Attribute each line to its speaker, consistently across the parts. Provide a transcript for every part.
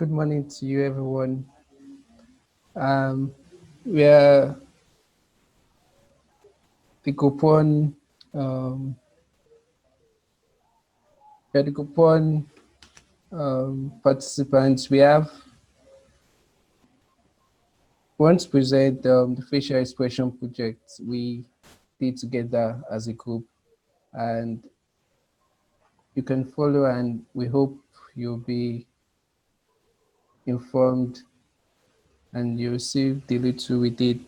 Speaker 1: Good morning to you, everyone. Um, we're the coupon, um, we're the coupon participants. We want to present the facial expression project we did together as a group, and you can follow. And we hope you'll be informed and you receive the little we did,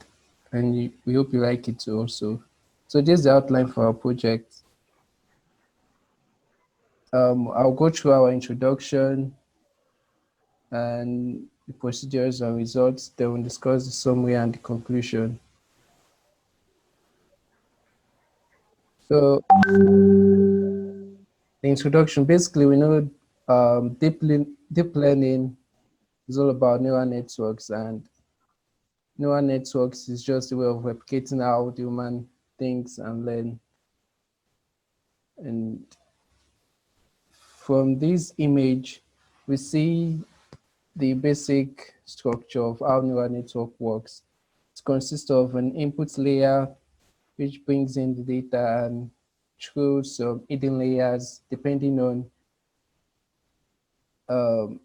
Speaker 1: and we hope you like it too also. So this is the outline for our project. I'll go through our introduction and the procedures and results. Then we'll discuss the summary and the conclusion. So the introduction, basically, we know deep learning is all about neural networks, and neural networks is just a way of replicating how the human thinks and learn. And from this image, we see the basic structure of how neural network works. It consists of an input layer which brings in the data and through some hidden layers depending on um,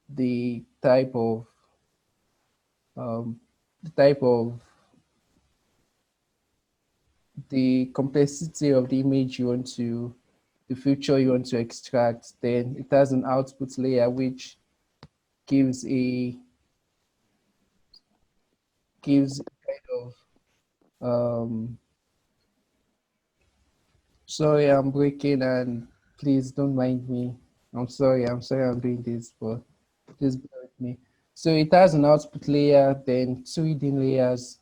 Speaker 1: the type of um, the type of the complexity of the image you want to the feature you want to extract. Then it has an output layer which gives a kind of sorry, I'm breaking, and please don't mind me. I'm sorry I'm doing this, but just bear with me. So it has an output layer, then two hidden layers.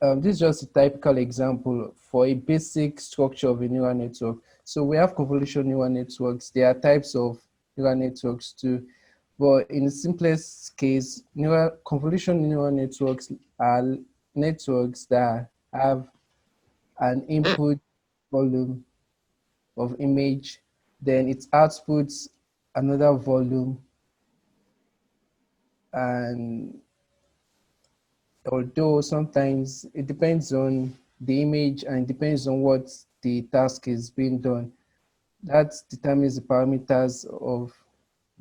Speaker 1: This is just a typical example for a basic structure of a neural network. So we have convolutional neural networks. There are types of neural networks too. But in the simplest case, convolutional neural networks are networks that have an input volume of image, then it outputs another volume, and although sometimes it depends on the image and depends on what the task is being done, that determines the parameters of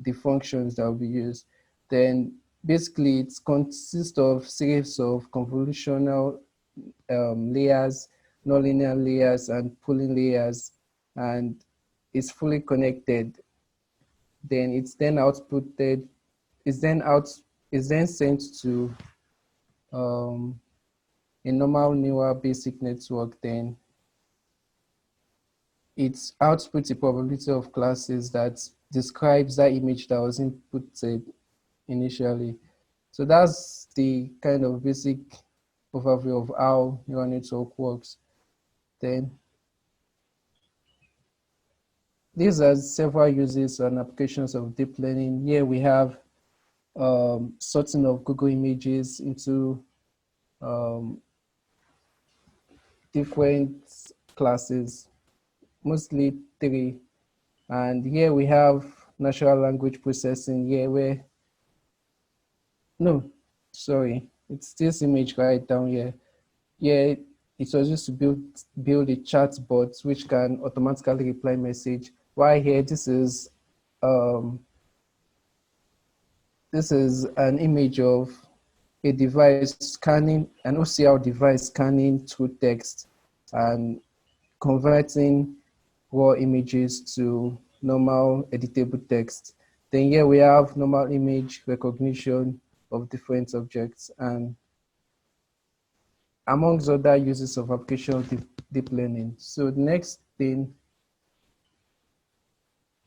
Speaker 1: the functions that will be used. Then basically it consists of series of convolutional layers, nonlinear layers, and pooling layers, and it's fully connected. Then it's then outputted, it's then out, it's then sent to um, a normal neural basic network. Then it outputs a probability of classes that describes that image that was inputted initially. So that's the kind of basic overview of how neural network works. Then these are several uses and applications of deep learning. Here we have sorting of Google images into um, different classes, mostly three. And here we have natural language processing here where, no, sorry, it's this image right down here. Yeah, it was used to build a chat bot which can automatically reply message. While here, um, this is an image of a device scanning, an OCR device scanning through text and converting raw images to normal editable text. Then here we have normal image recognition of different objects, and amongst other uses of application of deep learning. So the next thing,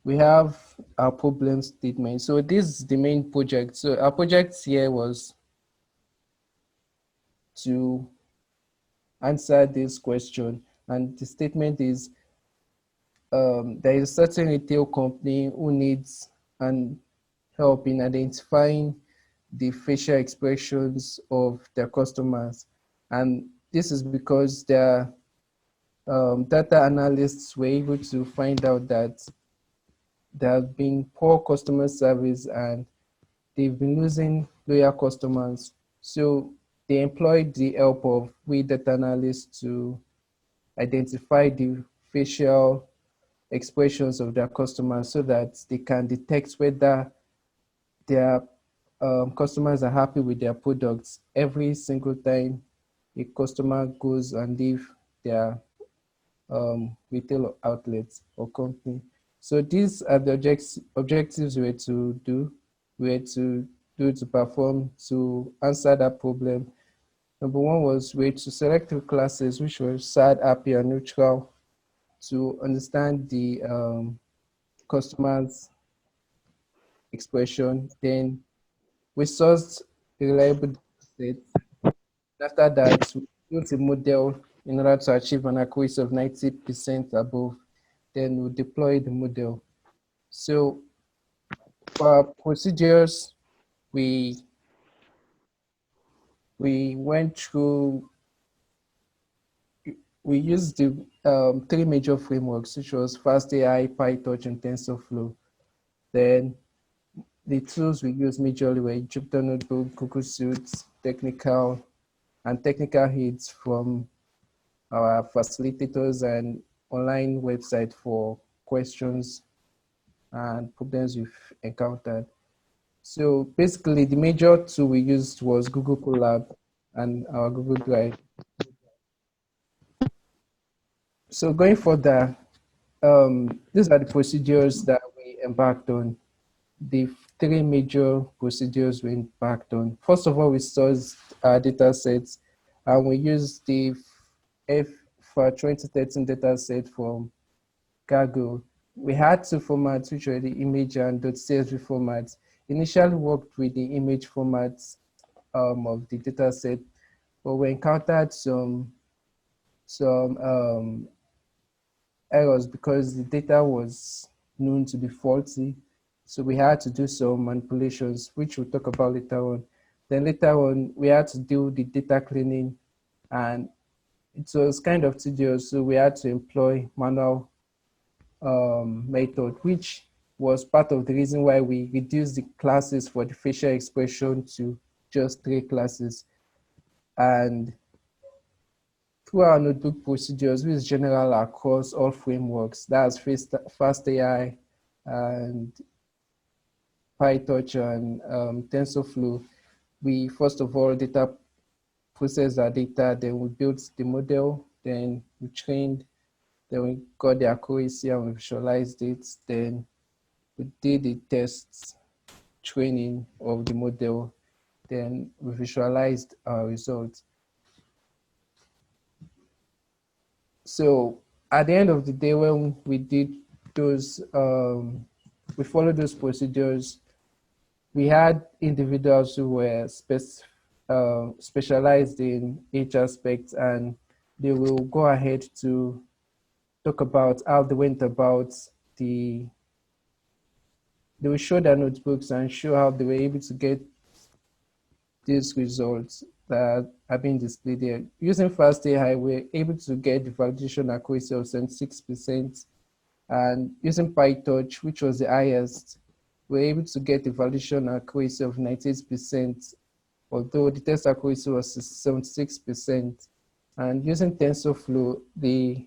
Speaker 1: we have our problem statement. So this is the main project. So our project here was to answer this question, and the statement is there is a certain retail company who needs an help in identifying the facial expressions of their customers. And this is because their data analysts were able to find out that there have been poor customer service and they've been losing loyal customers. So they employed the help of we data analysts to identify the facial expressions of their customers so that they can detect whether their customers are happy with their products every single time a customer goes and leave their retail outlets or company. So these are the objectives we were to do, we were to do to perform to answer that problem. Number one was we were to select three classes which were sad, happy, and neutral to understand the customer's expression. Then we sourced a reliable data set. After that, we built a model in order to achieve an accuracy of 90% above. Then we deploy the model. So for our procedures, we we went through we used the three major frameworks, which was Fastai, PyTorch, and TensorFlow. Then the tools we used majorly were Jupyter Notebook, Google Suites, technical aids from our facilitators and online website for questions and problems we've encountered. So basically, the major tool we used was Google Colab and our Google Drive. So going further, these are the procedures that we embarked on. The three major procedures we embarked on. First of all, we sourced our data sets and we used the F for 2013 data set from Kaggle. We had two formats, which were the image and .csv formats. Initially worked with the image formats of the data set, but we encountered some errors because the data was known to be faulty. So we had to do some manipulations, which we'll talk about later on. Then later on, we had to do the data cleaning, and it was kind of tedious. So we had to employ manual method, which was part of the reason why we reduced the classes for the facial expression to just three classes. And through our notebook procedures, which is general across all frameworks, that's FastAI and PyTorch and TensorFlow, we first of all data process our data, then we built the model, then we trained, then we got the accuracy and we visualized it, then we did the tests training of the model, then we visualized our results. So at the end of the day, when we did those, we followed those procedures, we had individuals who were specialized in each aspect, and they will go ahead to talk about how they went about they will show their notebooks and show how they were able to get these results that are being displayed there. Using FastAI, we're able to get the validation accuracy of 76%, and using PyTorch, which was the highest, we're able to get the validation accuracy of 98%, although the test accuracy was 76%. And using TensorFlow, the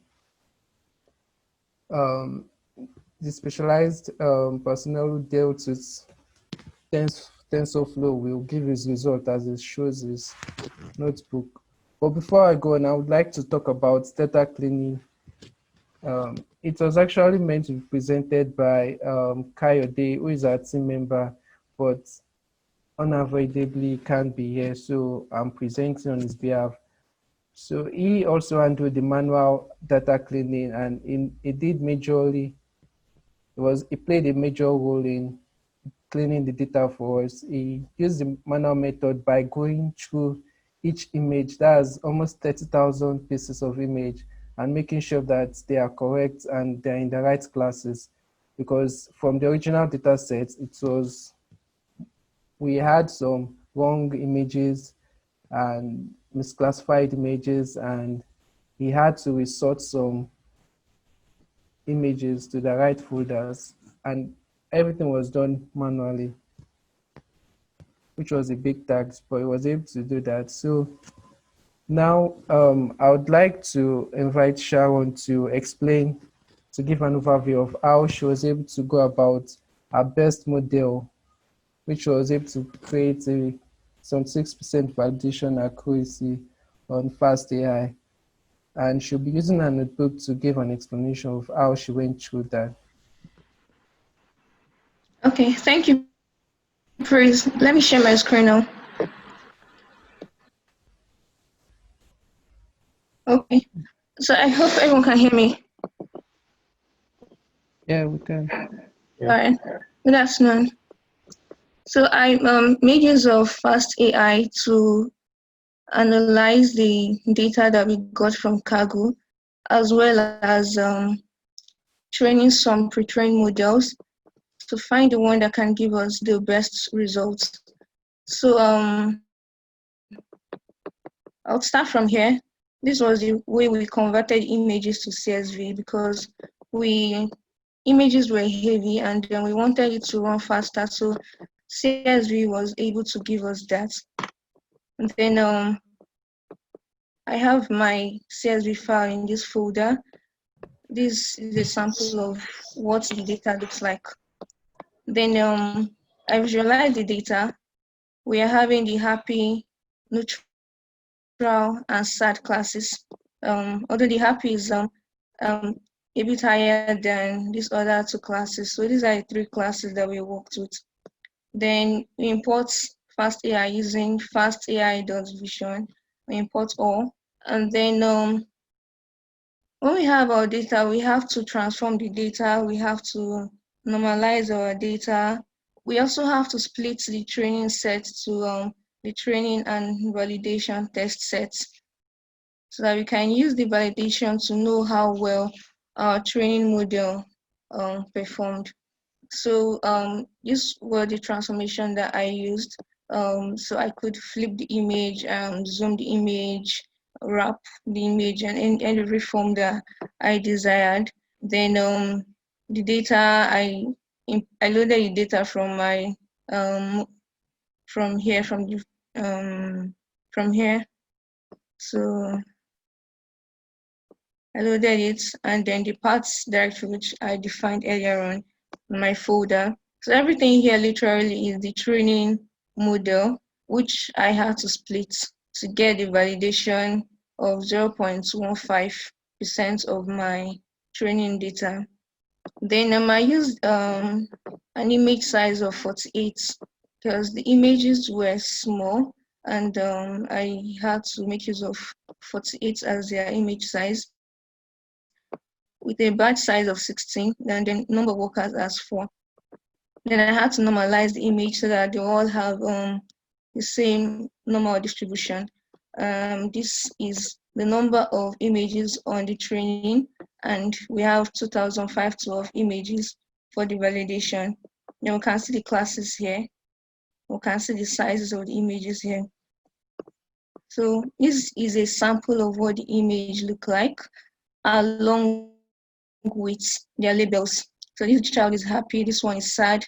Speaker 1: specialized personnel who dealt with TensorFlow will give his result as it shows his notebook. But before I go on, I would like to talk about data cleaning. It was actually meant to be presented by Kayode, who is our team member, but unavoidably can't be here, so I'm presenting on his behalf. So he also handled the manual data cleaning, and it did majorly, it played a major role in cleaning the data for us. He used the manual method by going through each image, that's almost 30,000 pieces of image, and making sure that they are correct and they're in the right classes. Because from the original data set, we had some wrong images and misclassified images, and he had to resort some images to the right folders, and everything was done manually. which was a big task, but he was able to do that. So now I would like to invite Sharon to explain, to give an overview of how she was able to go about her best model, which was able to create a some 6% validation accuracy on Fast AI. And she'll be using a notebook to give an explanation of how she went through that.
Speaker 2: Okay, thank you, Praise. Let me share my screen now. Okay, so I hope everyone can hear me.
Speaker 1: Yeah, we can.
Speaker 2: All right, good afternoon. So I made use of Fast AI to analyze the data that we got from Kaggle, as well as training some pre-trained models to find the one that can give us the best results. So I'll start from here. This was the way we converted images to CSV because we images were heavy and then we wanted it to run faster. So CSV was able to give us that. And then I have my CSV file in this folder. This is a sample of what the data looks like. Then I visualize the data. We are having the happy, neutral, and sad classes. Although the happy is um, a bit higher than these other two classes. So these are the three classes that we worked with. Then we import fast AI using fast AI.vision. We import all. And then when we have our data, we have to transform the data. We have to normalize our data. We also have to split the training set to the training and validation test sets so that we can use the validation to know how well our training model performed. So these were the transformation that I used. So I could flip the image, zoom the image, wrap the image, and in every form that I desired. Then the data I loaded the data from my from here from here. So I loaded it, and then the paths directory which I defined earlier on in my folder. So everything here literally is the training model, which I had to split to get the validation of 0.15% of my training data. Then I used an image size of 48 because the images were small and I had to make use of 48 as their image size with a batch size of 16 and then number of workers as 4. Then I had to normalize the image so that they all have the same normal distribution. This is the number of images on the training, and we have 2,512 images for the validation. Then we can see the classes here. We can see the sizes of the images here. So this is a sample of what the image look like along with their labels. So this child is happy, this one is sad.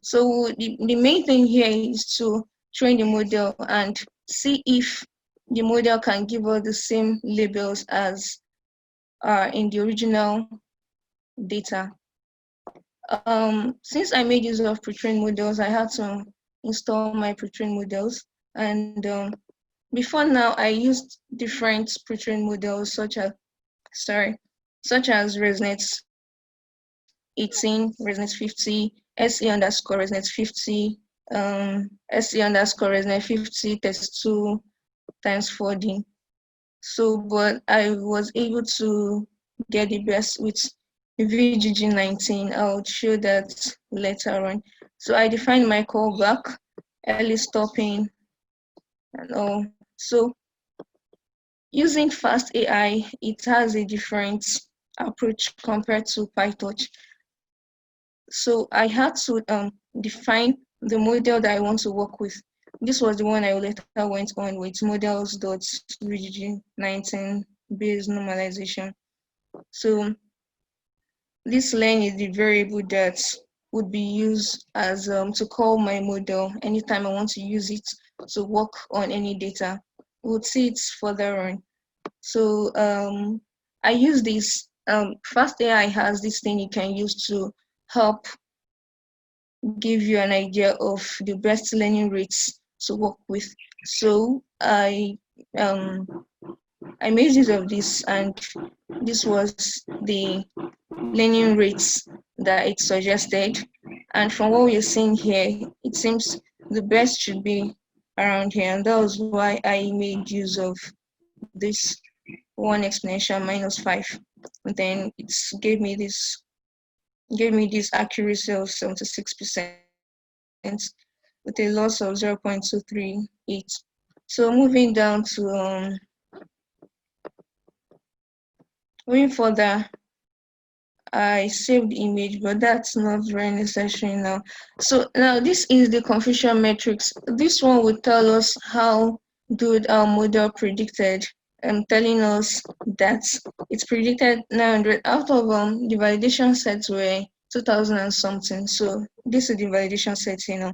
Speaker 2: So the main thing here is to train the model and see if the model can give us the same labels as are in the original data. Since I made use of pre-trained models, I had to install my pre-trained models. And before now, I used different pre-trained models such as ResNet 18, ResNet 50, SE underscore ResNet 50, SE underscore ResNet 50, test 2 times 4D. So, but I was able to get the best with VGG19. I'll show that later on. So I defined my callback, early stopping, and all. So using Fast AI, it has a different approach compared to PyTorch. So I had to define the model that I want to work with. This was the one I later went on with models.vgg19 based normalization. So this len is the variable that would be used as to call my model anytime I want to use it to work on any data. We'll see it further on. So I use this. Fastai has this thing you can use to help give you an idea of the best learning rates to work with. So I made use of this, and this was the learning rates that it suggested. And from what we're seeing here, it seems the best should be around here, and that was why I made use of this 1 exponential minus 5. And then it gave me this accuracy of 76% with a loss of 0.238. So moving down to moving further, I saved the image, but that's not very necessary now. So now this is the confusion matrix. This one will tell us how good our model predicted, telling us that it's predicted 900 out of the validation sets were 2000 and something. So this is the validation set, you know.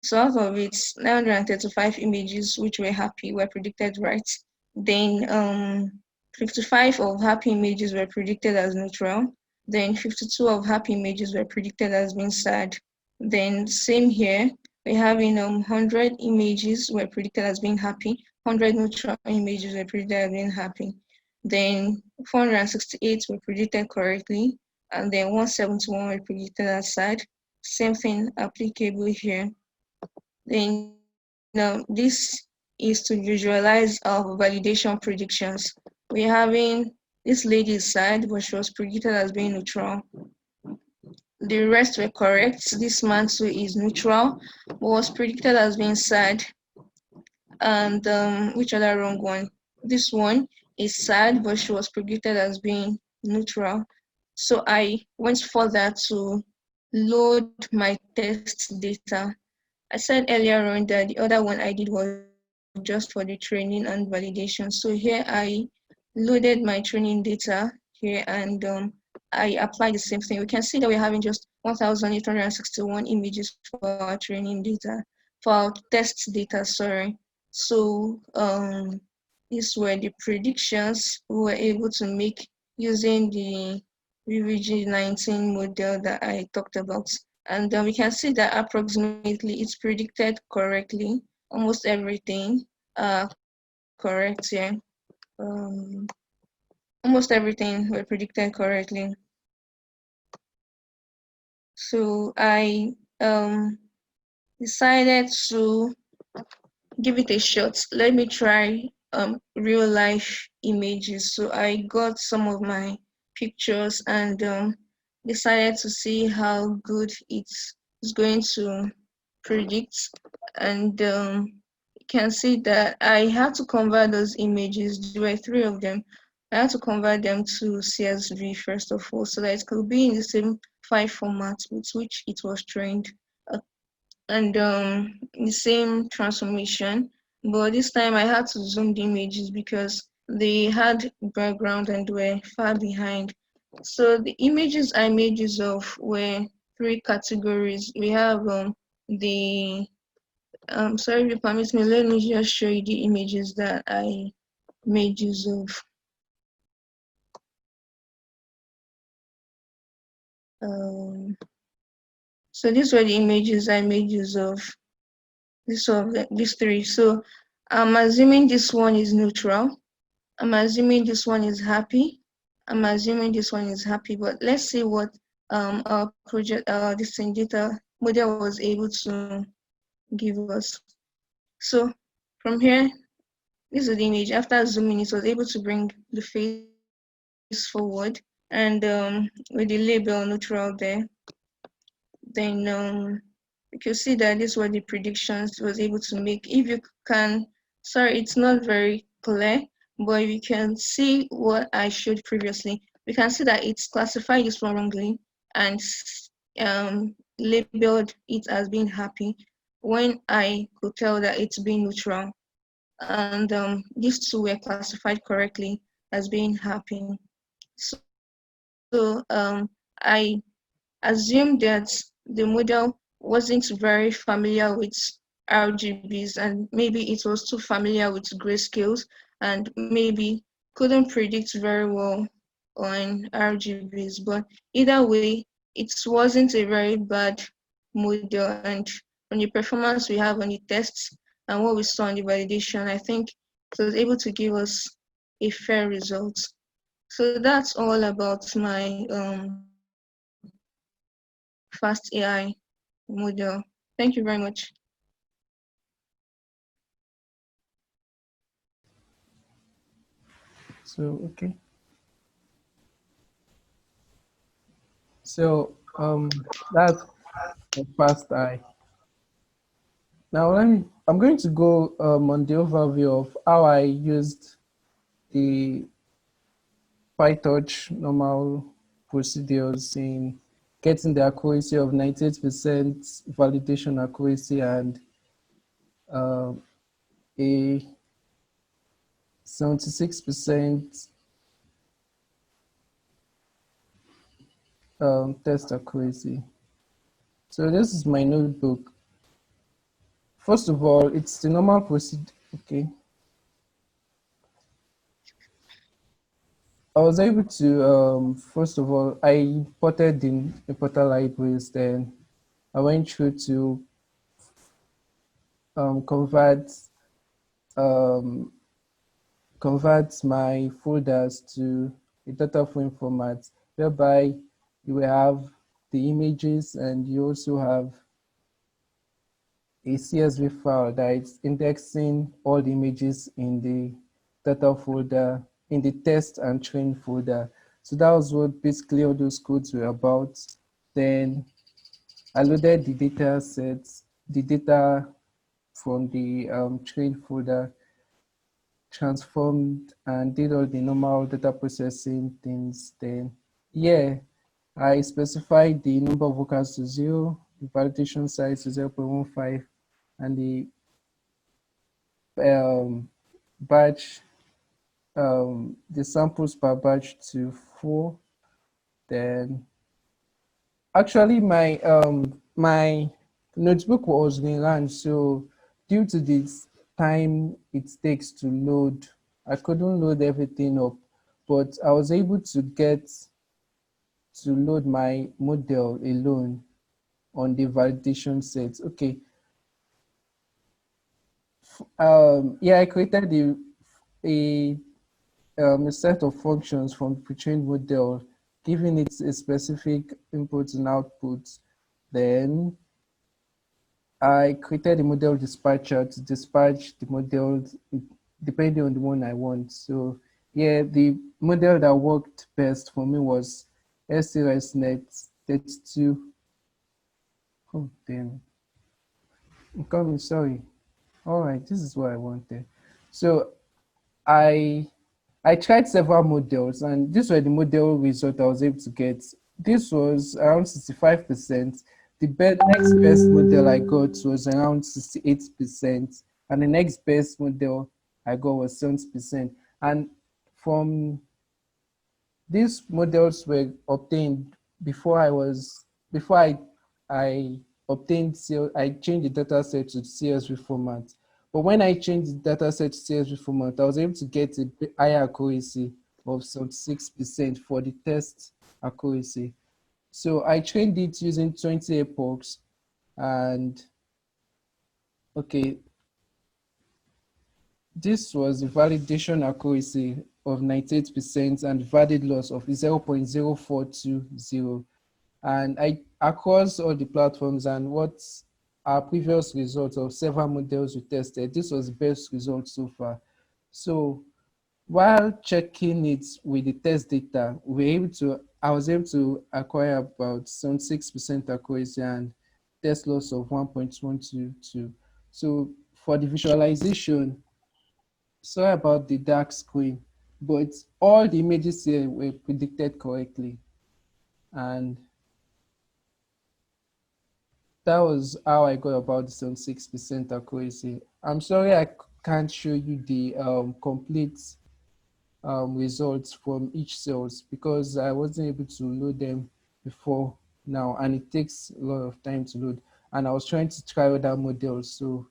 Speaker 2: So out of it, 935 images which were happy were predicted right. Then 55 of happy images were predicted as neutral. Then 52 of happy images were predicted as being sad. Then same here, we're having 100 images were predicted as being happy, 100 neutral images were predicted as being happy. Then 468 were predicted correctly, and then 171 were predicted as sad. Same thing applicable here. Then this is to visualize our validation predictions. We're having this lady is sad, but she was predicted as being neutral. The rest were correct. This man too is neutral, but was predicted as being sad. And which other wrong one? This one is sad, but she was predicted as being neutral. So I went further to load my test data. I said earlier on that the other one I did was just for the training and validation. So here I loaded my training data here, and I applied the same thing. We can see that we're having just 1,861 images for our training data, for our test data, sorry. So these were the predictions we were able to make using the VVG19 model that I talked about. And we can see that approximately it's predicted correctly, almost everything correct here. Um, Almost everything were predicted correctly. So I decided to give it a shot. Let me try real life images. So I got some of my pictures and decided to see how good it's going to predict. And you can see that I had to convert those images. There were 3 of them. I had to convert them to CSV first of all, so that it could be in the same file format with which it was trained. Uh, and the same transformation, but this time I had to zoom the images because they had background and were far behind. So the images I made use of were 3 categories. We have the sorry if you permit me, let me just show you the images that I made use of. um, so these were the images I made use of. These 3. So I'm assuming this one is neutral. I'm assuming this one is happy. I'm assuming this one is happy, but let's see what our project, this thing data model was able to give us. So from here, this is the image. After zooming, it was able to bring the face forward, and with the label neutral there. Then you can see that these were the predictions it was able to make. If you can, sorry, it's not very clear, but you can see what I showed previously. We can see that it's classified this one wrongly and labeled it as being happy when I could tell that it's being neutral. And these 2 were classified correctly as being happy. So I assumed that the model wasn't very familiar with RGBs, and maybe it was too familiar with grayscales and maybe couldn't predict very well on RGBs. But either way, it wasn't a very bad model, and from the performance we have on the tests and what we saw on the validation, I think it was able to give us a fair result. So that's all about my Fast AI model. Thank you very much.
Speaker 1: So okay. So that's a fast eye. Now I'm going to go on the overview of how I used the PyTorch normal procedures in getting the accuracy of 98% validation accuracy and uh, a 76% test accuracy. So this is my notebook. First of all, it's the normal procedure. Okay. I was able to, first of all, I imported in importer libraries, then I went through to convert um, convert my folders to a data frame format, whereby you will have the images and you also have a CSV file that is indexing all the images in the data folder, in the test and train folder. So that was what basically all those codes were about. Then I loaded the data sets, the data from the train folder, transformed and did all the normal data processing things. Then, yeah, I specified the number of workers to 0, the validation size to 0.15, and the batch, the samples per batch to 4. Then, actually, my notebook was being run, so due to this time it takes to load, I couldn't load everything up, but I was able to get to load my model alone on the validation set. Okay, yeah, I created a, a set of functions from the pre-trained model, giving it a specific inputs and outputs. Then I created a model dispatcher to dispatch the models depending on the one I want. So yeah, the model that worked best for me was SRSNet 32. Oh damn, I'm coming, sorry. All right, this is what I wanted. So I I tried several models, and these were the model result I was able to get. This was around 65%. The next best model I got was around 68%, and the next best model I got was 70%. And from these models were obtained before I obtained I changed the data set to CSV format. But when I changed the data set to CSV format, I was able to get a higher accuracy of 76% for the test accuracy. So I trained it using 20 epochs, and okay, this was the validation accuracy of 98% and valid loss of 0.0420. And I across all the platforms and what our previous results of several models we tested, this was the best result so far. So while checking it with the test data, I was able to acquire about 76% accuracy and test loss of 1.122. So for the visualization, sorry about the dark screen, but all the images here were predicted correctly. And that was how I got about the 76% accuracy. I'm sorry I can't show you the complete results from each cells because I wasn't able to load them before now, and it takes a lot of time to load. And I was trying to try other models, so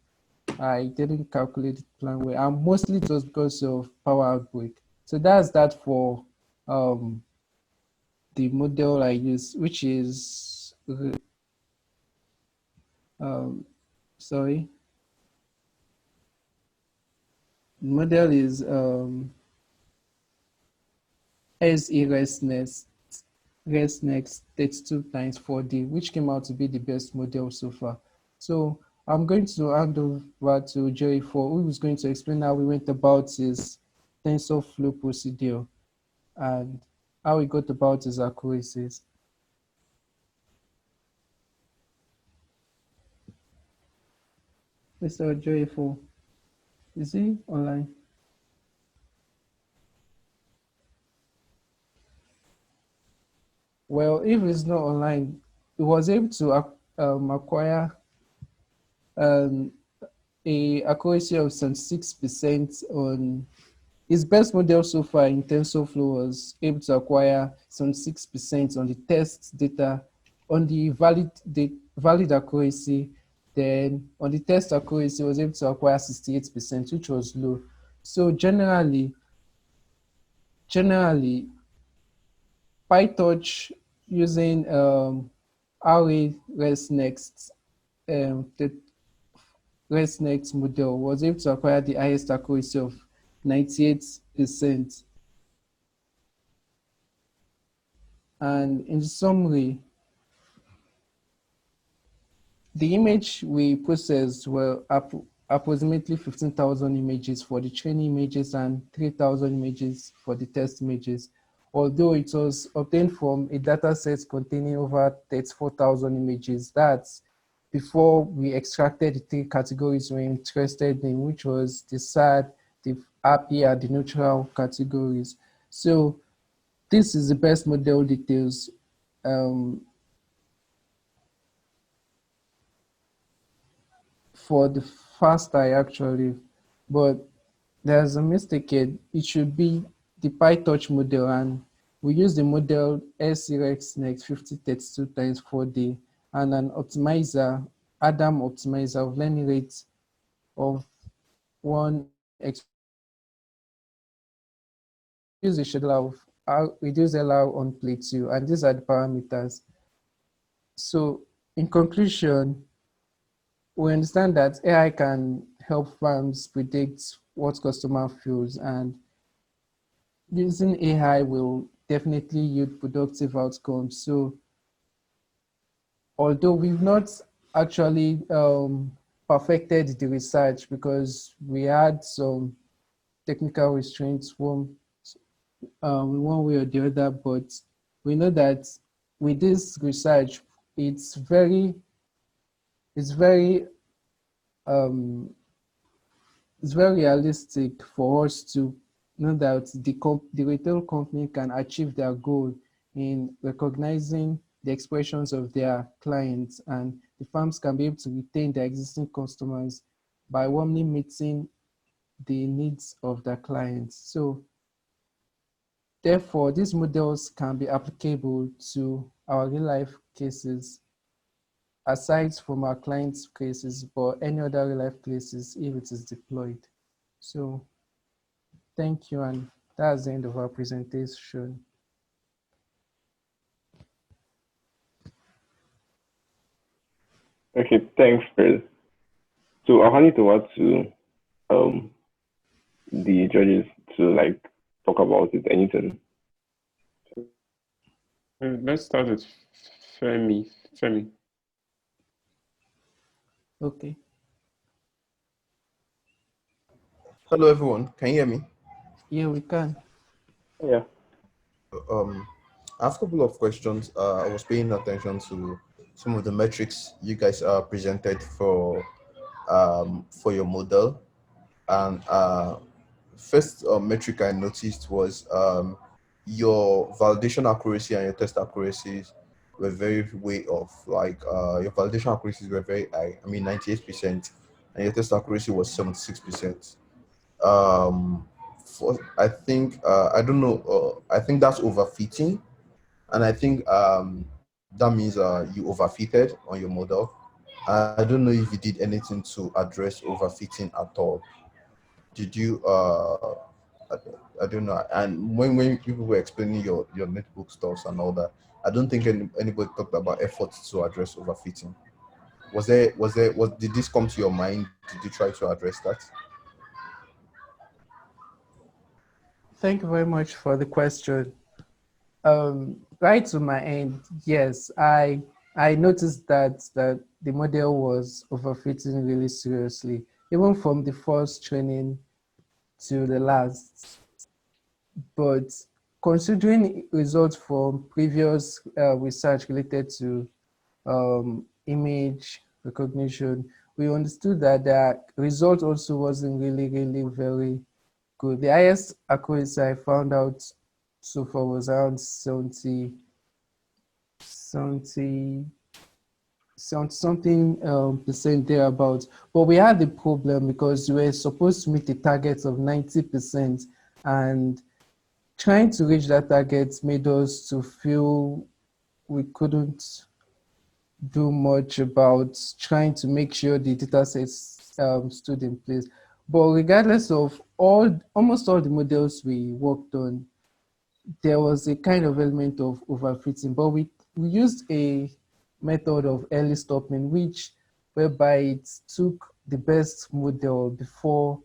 Speaker 1: I didn't calculate the plan well. And mostly it was because of power outbreak. So that's that for um, the model I use, which is um, sorry, the model is SE ResNext 32 times 4D, which came out to be the best model so far. So I'm going to hand over to Jerry for who is going to explain how we went about his TensorFlow procedure and how we got about his accuracies. Mr. Jerry, for is he online? Well, if he's not online, he was able to acquire um, a accuracy of 76% on his best model so far in TensorFlow. Was able to acquire 76% on the test data, on the valid accuracy. Then on the test accuracy, was able to acquire 68%, which was low. So generally, PyTorch using array ResNext the ResNext model was able to acquire the highest accuracy of 98%. And in summary, the image we processed were approximately 15,000 images for the training images and 3,000 images for the test images, although it was obtained from a data set containing over 34,000 images. That's before we extracted the three categories we're interested in, which was the sad, the happy, and the neutral categories. So this is the best model details um, for the Fastai actually, but there's a mistake here. It should be the PyTorch model, and we use the model SRX Next 5032 times 4D and an optimizer, Adam optimizer of learning rate of one exponential and reduce the scheduler of reduce LR on plate 2, and these are the parameters. So in conclusion, we understand that AI can help firms predict what customer feels, and using AI will definitely yield productive outcomes. So, although we've not actually perfected the research because we had some technical restraints from one way or the other, but we know that with this research, it's very, it's very um, it's very realistic for us to know that the retail company can achieve their goal in recognizing the expressions of their clients, and the firms can be able to retain their existing customers by warmly meeting the needs of their clients. So therefore, these models can be applicable to our real life cases aside from our clients' cases, but any other real life cases if it is deployed. So thank you, and that's the end of our presentation.
Speaker 3: Okay, thanks, Chris. So I'll hand it over to um the judges to like talk about it. Anything.
Speaker 4: Let's start with Femi. Femi.
Speaker 1: Okay.
Speaker 5: Hello, everyone. Can you hear me?
Speaker 1: Yeah, we can.
Speaker 3: Yeah.
Speaker 5: Um, I have a couple of questions. I was paying attention to some of the metrics you guys presented for your model, and first metric I noticed was your validation accuracy and your test accuracies were very way off. Like your validation accuracies were very high. I mean, 98%, and your test accuracy was 76%. For I think I don't know. I think that's overfitting, and I think that means you overfitted on your model. I don't know if you did anything to address overfitting at all. Did you I don't know. And when people were explaining your netbook stuffs and all that, I don't think anybody talked about efforts to address overfitting. Was did this come to your mind? Did you try to address that?
Speaker 1: Thank you very much for the question. Right to my end, yes, I noticed that the model was overfitting really seriously, even from the first training to the last. But considering results from previous research related to image recognition, we understood that the result also wasn't really very good. The highest accuracy I found out so far was around 70 something percent thereabouts. But we had the problem because we were supposed to meet a target of 90%, and trying to reach that target made us to feel we couldn't do much about trying to make sure the data sets stood in place. But regardless of almost all the models we worked on, there was a kind of element of overfitting, but we used a method of early stopping, which whereby it took the best model before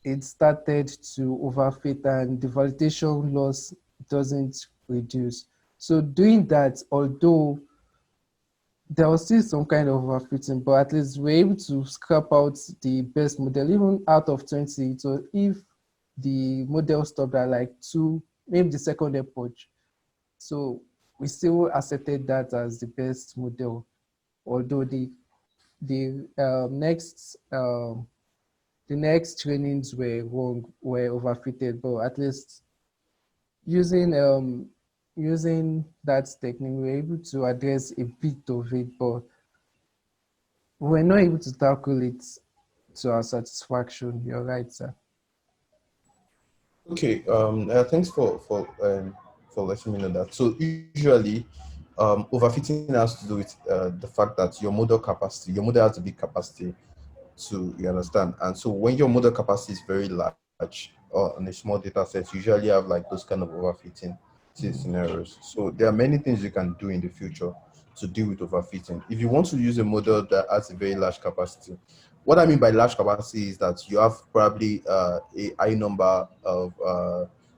Speaker 1: it started to overfit and the validation loss doesn't reduce. So doing that, although there was still some kind of overfitting, but at least we're able to scrap out the best model, even out of 20. So if the model stopped at like two, maybe the second approach, so we still accepted that as the best model, although the next trainings were wrong, were overfitted, but at least using using that technique, we were able to address a bit of it, but we were not able to tackle it to our satisfaction. You're right, sir.
Speaker 5: Okay. Thanks for letting me know that. So usually, overfitting has to do with the fact that your model has a big capacity to, you understand. And so when your model capacity is very large or on a small data set, you usually have like those kind of overfitting scenarios. So there are many things you can do in the future to deal with overfitting. If you want to use a model that has a very large capacity, what I mean by large capacity is that you have probably a high number of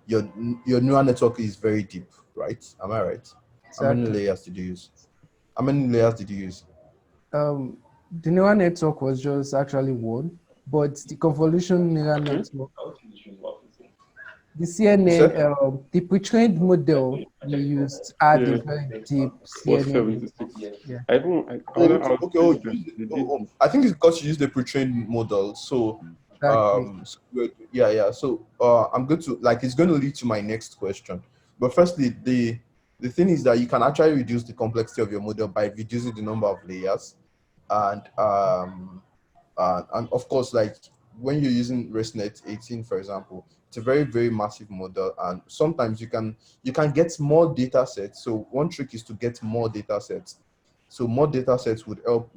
Speaker 5: your your neural network is very deep, right? Am I right? How many
Speaker 1: Exactly.
Speaker 5: layers did you use? How many layers did you use?
Speaker 1: Um, the neural network was just actually one, but the convolution neural
Speaker 4: Hmm?
Speaker 1: network, the
Speaker 5: You
Speaker 1: CNN,
Speaker 5: said?
Speaker 1: the pre-trained model we used had a
Speaker 4: Yeah,
Speaker 1: very deep
Speaker 4: was
Speaker 1: CNN network.
Speaker 4: 76.
Speaker 1: Yeah,
Speaker 4: I
Speaker 5: Oh,
Speaker 4: wanna
Speaker 5: okay,
Speaker 4: add
Speaker 5: okay. Oh,
Speaker 4: this
Speaker 5: you
Speaker 4: that
Speaker 5: used it.
Speaker 4: they did
Speaker 5: Oh,
Speaker 4: this.
Speaker 5: I think it's because you used the pre-trained model. So,
Speaker 1: exactly.
Speaker 5: yeah, yeah. So, I'm going to like it's going to lead to my next question. But firstly, the thing is that you can actually reduce the complexity of your model by reducing the number of layers, and and of course, like when you're using ResNet 18, for example, it's a very massive model, and sometimes you can get more data sets. So one trick is to get more data sets. So more data sets would help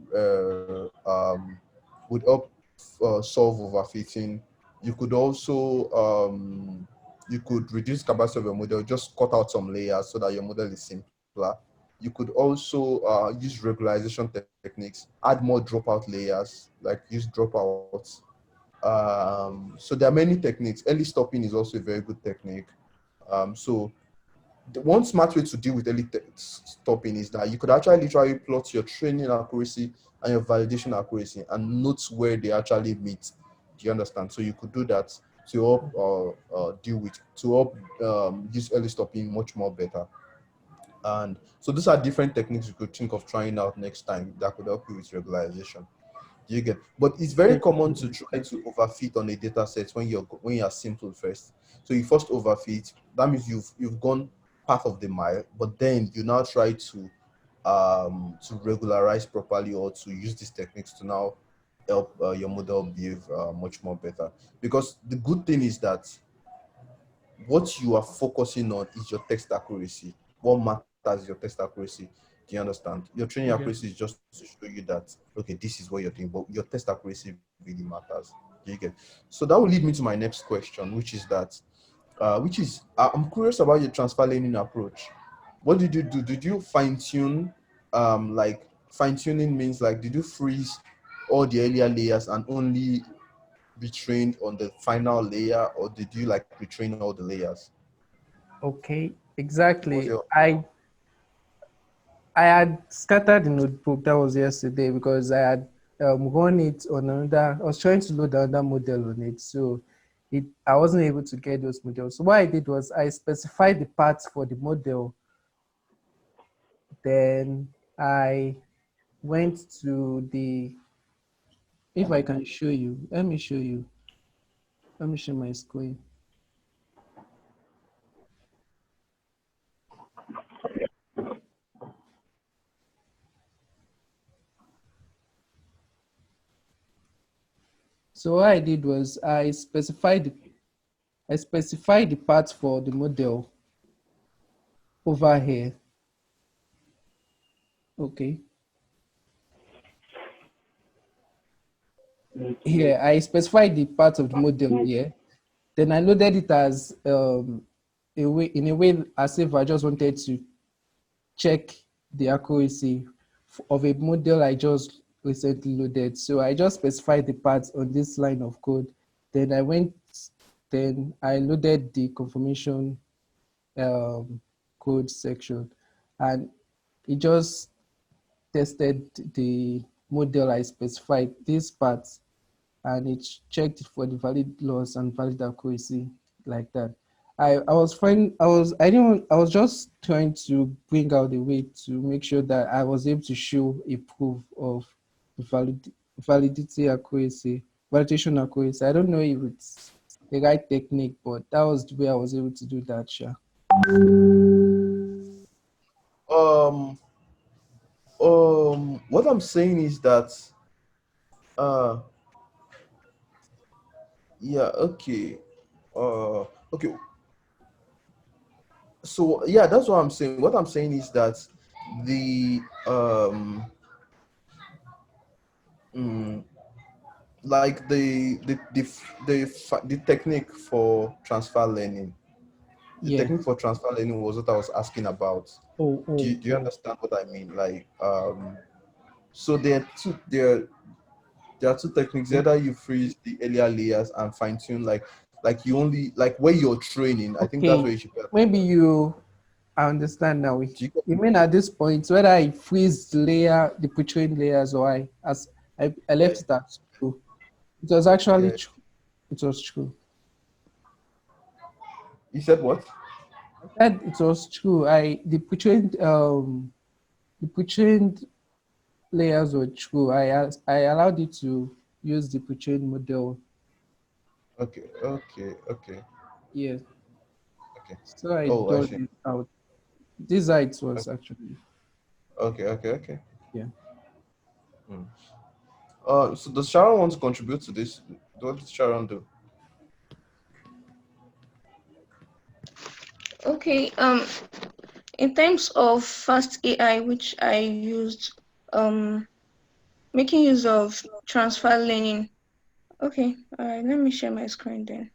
Speaker 5: solve overfitting. You could also you could reduce capacity of your model, just cut out some layers so that your model is simpler. You could also use regularization techniques, add more dropout layers, like use dropouts. So there are many techniques. Early stopping is also a very good technique. So the one smart way to deal with stopping is that you could actually literally plot your training accuracy and your validation accuracy and note where they actually meet. Do you understand? So you could do that to help to help use early stopping much more better. And so these are different techniques you could think of trying out next time that could help you with regularization. Do you get? But it's very common to try to overfit on a data set when you're simple first. So you first overfit. That means you've gone half of the mile, but then you now try to regularize properly or to use these techniques to now help your model behave much more better. Because the good thing is that what you are focusing on is your text accuracy. What matters is your text accuracy. Do you understand? Your training
Speaker 1: Okay.
Speaker 5: accuracy is just to show you that okay, this is what you're doing, but your test accuracy really matters. Do you get? So that will lead me to my next question, I'm curious about your transfer learning approach. What did you do? Did you fine tune? Like fine tuning means like did you freeze all the earlier layers and only be trained on the final layer, or did you like retrain all the layers?
Speaker 1: Okay,
Speaker 5: What's
Speaker 1: exactly.
Speaker 5: your
Speaker 1: I had scattered the notebook that was yesterday because I had run it on another. I was trying to load another model on it, so I wasn't able to get those models. So what I did was I specified the parts for the model. Then I went to the. If I can show you, let me show you. Let me share my screen. So what I did was I specified the parts for the model over here. Okay. Here, I specified the part of the model here. Then I loaded it as in a way as if I just wanted to check the accuracy of a model I just recently loaded. So I just specified the parts on this line of code. Then then I loaded the confirmation um, code section, and it just tested the model I specified, these parts, and it checked for the valid loss and valid accuracy like that. I was just trying to bring out a way to make sure that I was able to show a proof of validity accuracy, validation accuracy. I don't know if it's the right technique, but that was the way I was able to do that, sure.
Speaker 5: um what I'm saying is that uh yeah, okay. Okay. So yeah, that's what I'm saying. What I'm saying is that the mm, like the technique for transfer learning. The
Speaker 1: Yeah.
Speaker 5: technique for transfer learning was what I was asking about.
Speaker 1: Oh, oh,
Speaker 5: Do you
Speaker 1: oh.
Speaker 5: understand what I mean? Like so there are two techniques.
Speaker 1: Okay.
Speaker 5: Either you freeze the earlier layers and fine tune like you only like where you're training. I think that's
Speaker 1: Okay.
Speaker 5: where you should pay
Speaker 1: Maybe
Speaker 5: attention.
Speaker 1: you I understand now.
Speaker 5: Do you get
Speaker 1: You
Speaker 5: me?
Speaker 1: mean at this point, whether I freeze the layer, the pre-trained layers, or I
Speaker 5: Yeah,
Speaker 1: left it at true. It was actually
Speaker 5: yeah.
Speaker 1: true. It was true.
Speaker 5: You said what?
Speaker 1: I said it was true. The pre-trained layers were true. I allowed it to use the pre-trained model.
Speaker 5: Okay, okay, okay,
Speaker 1: Yeah.
Speaker 5: okay.
Speaker 1: So I
Speaker 5: Oh, I
Speaker 1: done
Speaker 5: see.
Speaker 1: it out. This how it was
Speaker 5: Okay,
Speaker 1: actually.
Speaker 5: okay.
Speaker 1: Yeah.
Speaker 5: Hmm. So does Sharon want to contribute to this? What does Sharon do?
Speaker 2: Okay. In terms of fast AI, which I used, um, making use of transfer learning. Okay. All right. Let me share my screen then.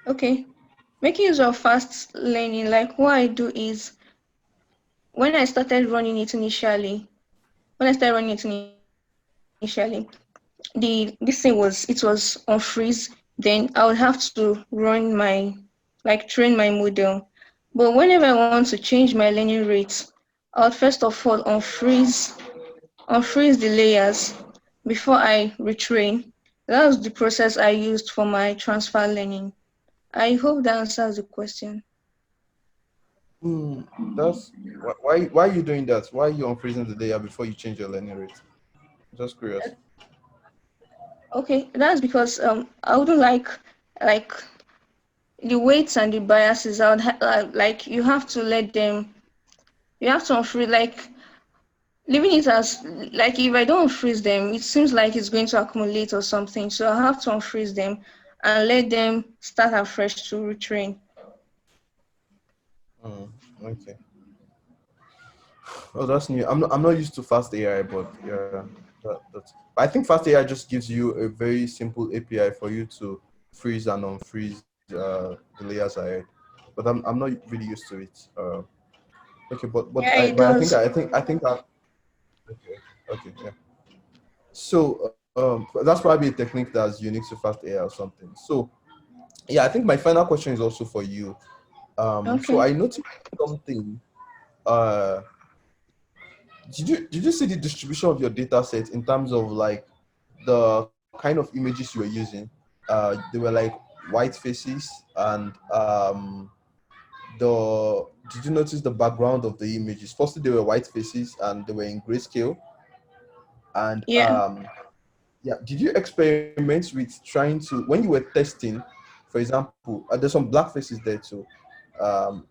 Speaker 2: Okay. Making use of fast learning, like what I do is when I started running it initially, when I started running it initially, this thing was on freeze. Then I would have to run train my model. But whenever I want to change my learning rate, I would first of all unfreeze the layers before I retrain. That was the process I used for my transfer learning. I hope that answers the question.
Speaker 5: Hmm. That's why are you doing that? Why are you unfreezing the layer before you change your learning rate? Just curious.
Speaker 2: Okay, that's because I wouldn't like the weights and the biases. Like you have to unfreeze, like leaving it as, like if I don't unfreeze them, it seems like it's going to accumulate or something. So I have to unfreeze them. and let them start afresh to retrain.
Speaker 5: Okay. Oh, that's new. I'm not used to fast AI, but yeah, that's. But I think fast AI just gives you a very simple API for you to freeze and unfreeze the layers ahead. But I'm not really used to it. Okay,
Speaker 2: Yeah,
Speaker 5: I
Speaker 2: it
Speaker 5: but I think
Speaker 2: does.
Speaker 5: okay, okay, yeah. So that's probably a technique that's unique to fast AI or something. So yeah, I think my final question is also for you. So
Speaker 2: Okay.
Speaker 5: I noticed something. Uh, did you see the distribution of your data set in terms of like the kind of images you were using? They were like white faces and the did you notice the background of the images? Firstly, they were white faces and they were in grayscale. And
Speaker 2: Yeah.
Speaker 5: yeah, did you experiment with trying to when you were testing, for example, there's some black faces there too.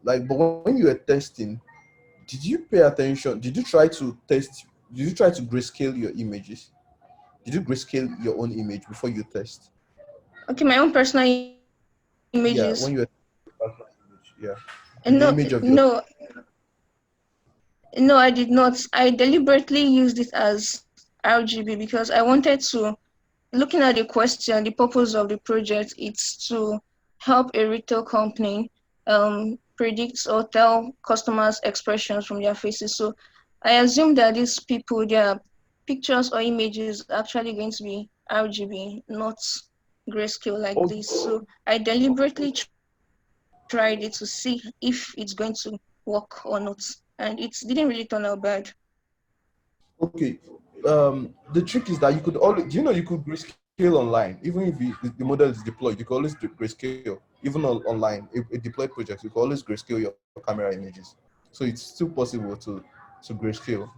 Speaker 5: Like, but when you were testing, did you pay attention? Did you try to test? Did you try to grayscale your images? Did you grayscale your own image before you test?
Speaker 2: Okay, my own personal images.
Speaker 5: Yeah, when you were yeah,
Speaker 2: No,
Speaker 5: the image of your
Speaker 2: no, I did not. I deliberately used it as RGB because I wanted to, looking at the question, the purpose of the project is to help a retail company predict or tell customers expressions from their faces. So I assume that these people, their pictures or images are actually going to be RGB, not grayscale like
Speaker 5: oh,
Speaker 2: this. So I deliberately tried it to see if it's going to work or not. And it didn't really turn out bad.
Speaker 5: okay. The trick is that you could always, do you know, you could grayscale online, even if the model is deployed. You could always do grayscale, even online. A deployed project, you could always grayscale your camera images. So it's still possible to grayscale.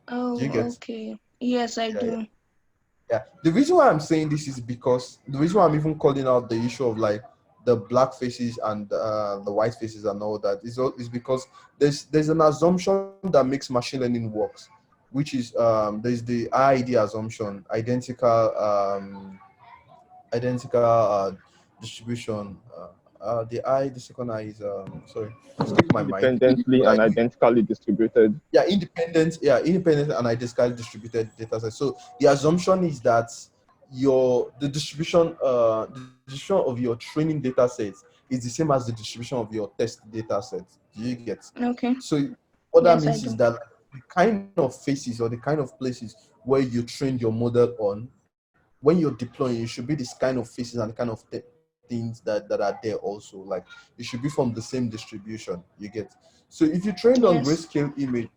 Speaker 5: Do you get?
Speaker 2: Oh, okay. Yes, I
Speaker 5: Yeah, yeah.
Speaker 2: do.
Speaker 5: Yeah, the reason why I'm saying this is because the reason why I'm even calling out the issue of like the black faces and the white faces and all that is because there's an assumption that makes machine learning works, which is there's the IID assumption, identical distribution. The second I is sorry, skip my mind.
Speaker 3: Independently and identically distributed.
Speaker 5: Independent and identically distributed data set. So the assumption is that the distribution of your training data set is the same as the distribution of your test data set. Do you get?
Speaker 2: Okay.
Speaker 5: So what that
Speaker 2: Yes, I
Speaker 5: means is
Speaker 2: do.
Speaker 5: that the kind of faces or the kind of places where you trained your model on, when you're deploying, it should be this kind of faces and the kind of things that are there also. Like it should be from the same distribution. You get? So if you trained on
Speaker 2: Yes.
Speaker 5: grayscale image,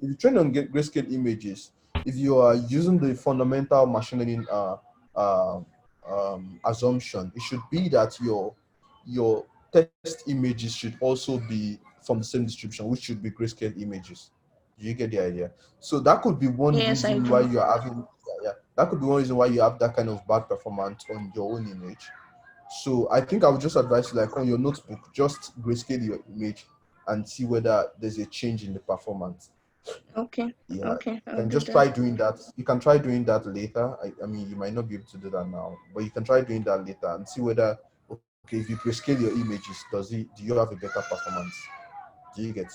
Speaker 5: if you train on grayscale images, if you are using the fundamental machine learning assumption, it should be that your test images should also be from the same distribution, which should be grayscale images. Do you get the idea? So that could be one
Speaker 2: Yes, I
Speaker 5: reason why
Speaker 2: do.
Speaker 5: you are having that could be one reason why you have that kind of bad performance on your own image. So I think I would just advise you, like on your notebook, just grayscale your image and see whether there's a change in the performance.
Speaker 2: Okay.
Speaker 5: Yeah,
Speaker 2: Okay,
Speaker 5: you
Speaker 2: I'll
Speaker 5: can
Speaker 2: do
Speaker 5: just
Speaker 2: that.
Speaker 5: try doing that. You can try doing that later. I mean, you might not be able to do that now, but you can try doing that later and see whether, okay, if you grayscale your images, do you have a better performance? Do you get?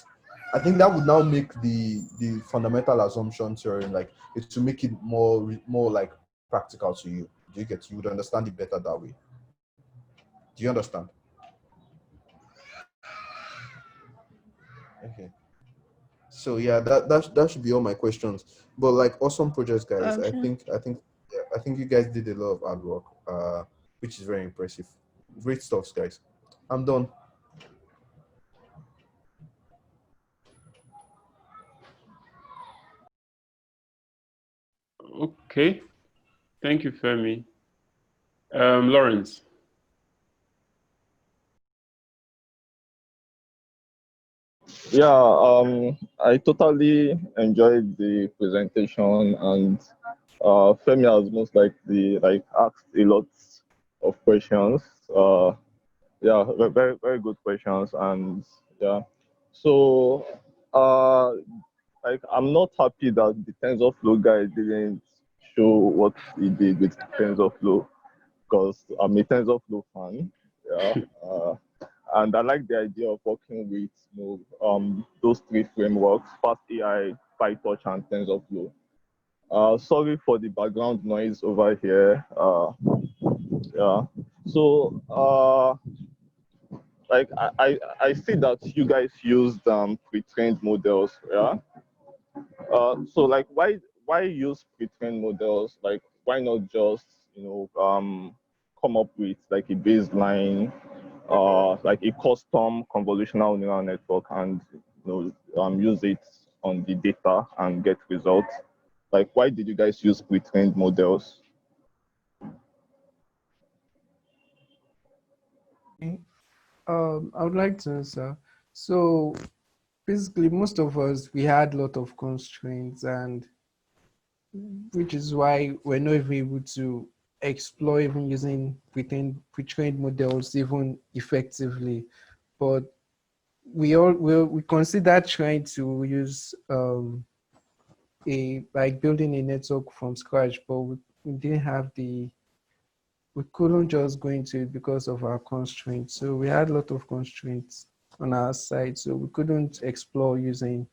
Speaker 5: I think that would now make the fundamental assumption theorem, like it to make it more like practical to you. Do you get? You would understand it better that way. Do you understand? Okay. So yeah, that should be all my questions. But like awesome projects, guys.
Speaker 2: Okay.
Speaker 5: I think you guys did a lot of hard work, which is very impressive. Great stuff, guys. I'm done.
Speaker 4: Okay. Thank you, Femi. Lawrence.
Speaker 3: Yeah, I totally enjoyed the presentation, and Femi has most likely like asked a lot of questions. Yeah, very very good questions, and yeah. So, uh, like I'm not happy that the TensorFlow guy didn't show what he did with TensorFlow. because I'm a TensorFlow fan. Yeah. And I like the idea of working with those three frameworks: Fast AI, PyTorch, and TensorFlow. Sorry for the background noise over here. Yeah. So like I see that you guys used pre-trained models. Yeah. So like why use pre-trained models? Like why not just come up with like a baseline, like a custom convolutional neural network, and use it on the data and get results? Like why did you guys use pre-trained models?
Speaker 1: Okay. I would like to answer. So basically, most of us we had a lot of constraints, and which is why we're not even able to explore even using pre-trained models even effectively. But we consider trying to use a like building a network from scratch, but we didn't have we couldn't just go into it because of our constraints. So we had a lot of constraints on our side, so we couldn't explore using.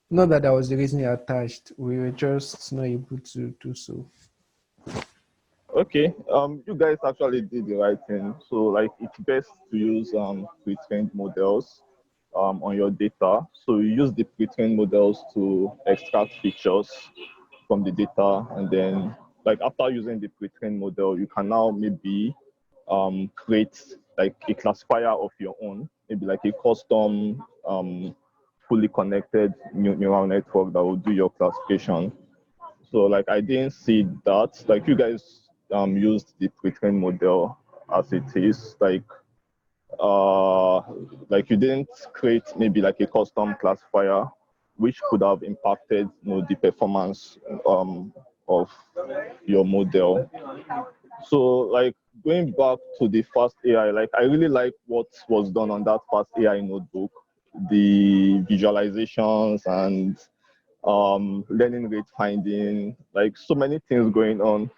Speaker 1: Not that was the reason attached. We were just not able to do so.
Speaker 3: Okay, you guys actually did the right thing. So like it's best to use pre-trained models on your data. So you use the pre-trained models to extract features from the data, and then like after using the pre-trained model, you can now maybe create like a classifier of your own, maybe like a custom fully connected neural network that will do your classification. So like I didn't see that. Like you guys used the pre-trained model as it is. Uh like you didn't create maybe like a custom classifier which could have impacted the performance of your model. So like going back to the Fast AI, like I really like what was done on that Fast AI notebook, the visualizations and learning rate finding, like so many things going on.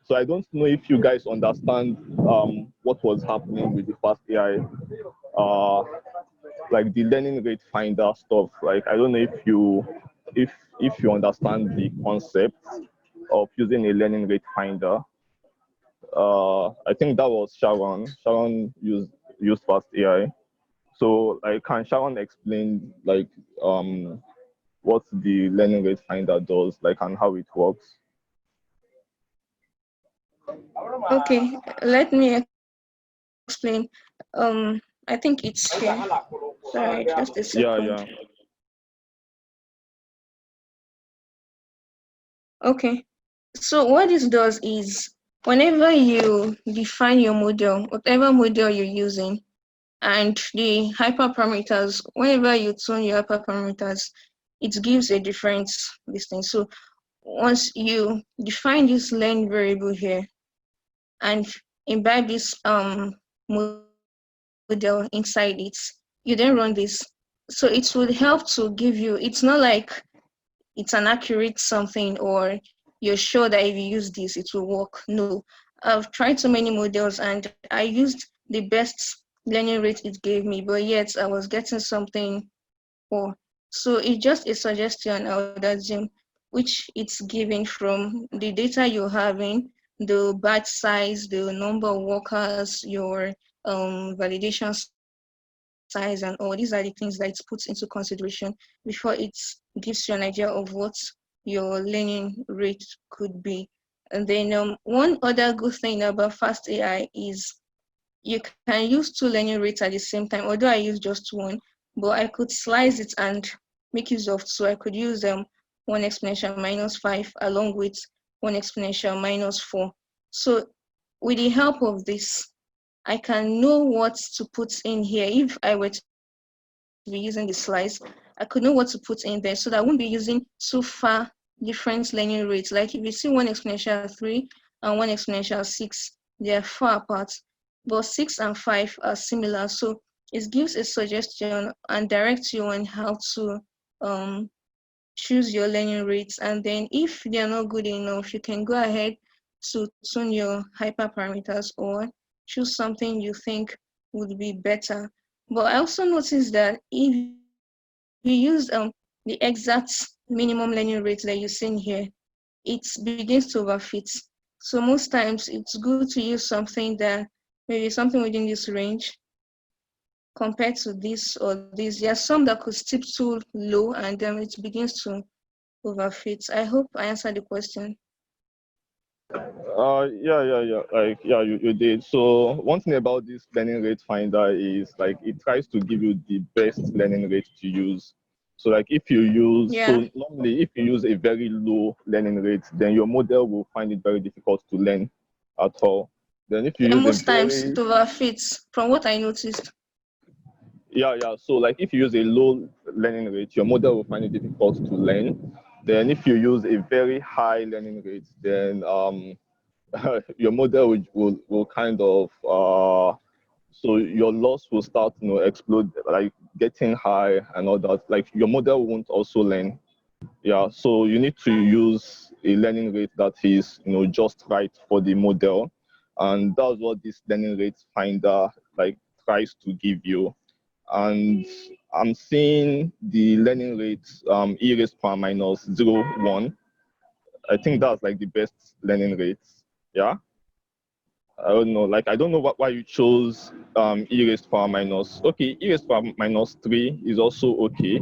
Speaker 3: So I don't know if you guys understand what was happening with the Fast AI, uh, like the learning rate finder stuff. Like I don't know if you understand the concept of using a learning rate finder. I think that was Sharon. Sharon used Fast AI. So like can Sharon explain like what the learning rate finder does, like, and how it works?
Speaker 2: Okay, let me explain. I think it's here. Sorry, just a second.
Speaker 3: Yeah, yeah.
Speaker 2: Okay. So what this does is whenever you define your model, whatever model you're using, and the hyperparameters, whenever you tune your hyperparameters, it gives a different listing. So once you define this learn variable here and embed this model inside it, you then run this. So it would help to give you, it's not like it's an accurate something or you're sure that if you use this it will work. No, I've tried so many models and I used the best learning rate it gave me, but yet I was getting something poor. So it's just a suggestion I would assume, which it's given from the data you're having, the batch size, the number of workers, your validation size, and all. These are the things that it puts into consideration before it gives you an idea of what your learning rate could be. And then one other good thing about Fast AI is you can use two learning rates at the same time. Although I use just one, but I could slice it and make use of two. I could use 1 exponential minus 5 along with 1 exponential minus 4. So with the help of this, I can know what to put in here. If I were to be using the slice, I could know what to put in there so that I won't be using too far different learning rates. Like if you see 1 exponential 3 and 1 exponential 6, they are far apart, but 6 and 5 are similar. So it gives a suggestion and directs you on how to choose your learning rates. And then if they are not good enough, you can go ahead to tune your hyperparameters or choose something you think would be better. But I also noticed that if you use the exact minimum learning rate that you're seeing here, it begins to overfit. So most times it's good to use something that maybe something within this range compared to this or this. There are some that could tip too low and then it begins to overfit. I hope I answered the question.
Speaker 3: Yeah. You did. So one thing about this learning rate finder is like it tries to give you the best learning rate to use. So like if you use,
Speaker 2: Yeah.
Speaker 3: so normally if you use a very low learning rate, then your model will find it very difficult to learn at all. Then if you
Speaker 2: Yeah,
Speaker 3: use a
Speaker 2: most times
Speaker 3: very
Speaker 2: it overfits from what I noticed.
Speaker 3: yeah. So like if you use a low learning rate, your model will find it difficult to learn. Then if you use a very high learning rate, then your model will kind of so your loss will start explode, like getting high and all that. Like your model won't also learn. Yeah, so you need to use a learning rate that is just right for the model, and that's what this learning rate finder like tries to give you. And I'm seeing the learning rate e raised power minus 0.1. I think that's like the best learning rate. Yeah. I don't know. Like I don't know why you chose e raised power minus. Okay, e raised power minus 3 is also okay,